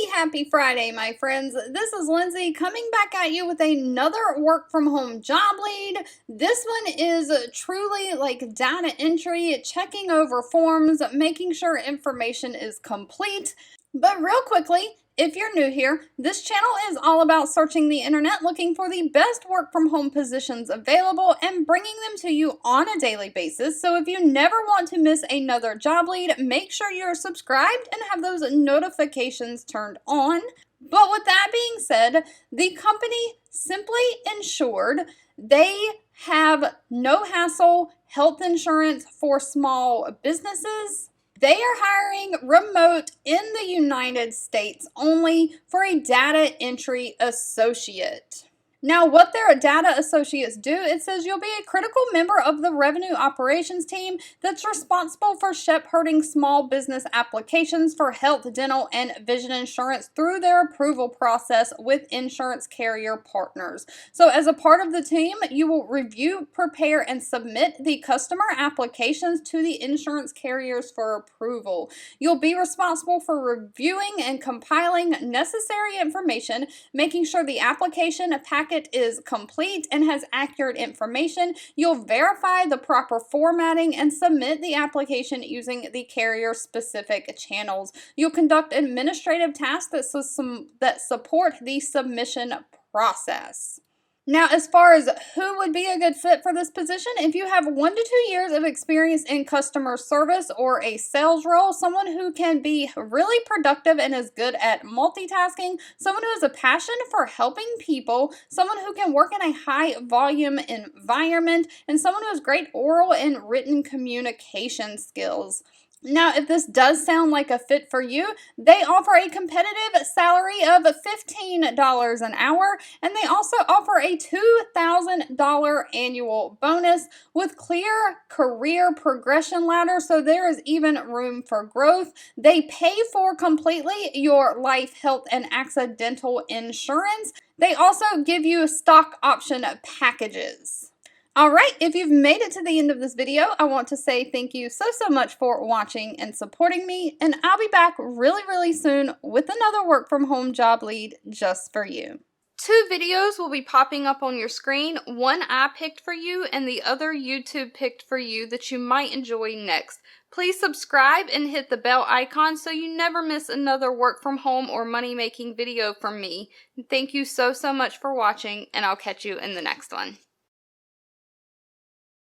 Happy Friday, my friends. This is Lindsay coming back at you with another work from home job lead. This one is truly like data entry, checking over forms, making sure information is complete. But real quickly, if you're new here, this channel is all about searching the internet looking for the best work from home positions available and bringing them to you on a daily basis. So if you never want to miss another job lead, make sure you're subscribed and have those notifications turned on. But with that being said, the company Simply Insured, they have no hassle health insurance for small businesses. They are hiring remote in the United States only for a data entry associate. Now, what their data associates do, it says you'll be a critical member of the revenue operations team that's responsible for shepherding small business applications for health, dental, and vision insurance through their approval process with insurance carrier partners. So as a part of the team, you will review, prepare, and submit the customer applications to the insurance carriers for approval. You'll be responsible for reviewing and compiling necessary information, making sure the application package is complete and has accurate information. You'll verify the proper formatting and submit the application using the carrier-specific channels. You'll conduct administrative tasks that support the submission process. Now, as far as who would be a good fit for this position, if you have 1 to 2 years of experience in customer service or a sales role, someone who can be really productive and is good at multitasking, someone who has a passion for helping people, someone who can work in a high volume environment, and someone who has great oral and written communication skills. Now, if this does sound like a fit for you, they offer a competitive salary of $15 an hour, and they also offer a $2,000 annual bonus with clear career progression ladder, so there is even room for growth. They pay for completely your life, health, and accidental insurance. They also give you stock option packages. Alright, if you've made it to the end of this video, I want to say thank you so much for watching and supporting me, and I'll be back really soon with another work from home job lead just for you. 2 videos will be popping up on your screen, one I picked for you and the other YouTube picked for you that you might enjoy next. Please subscribe and hit the bell icon so you never miss another work from home or money making video from me. Thank you so much for watching, and I'll catch you in the next one.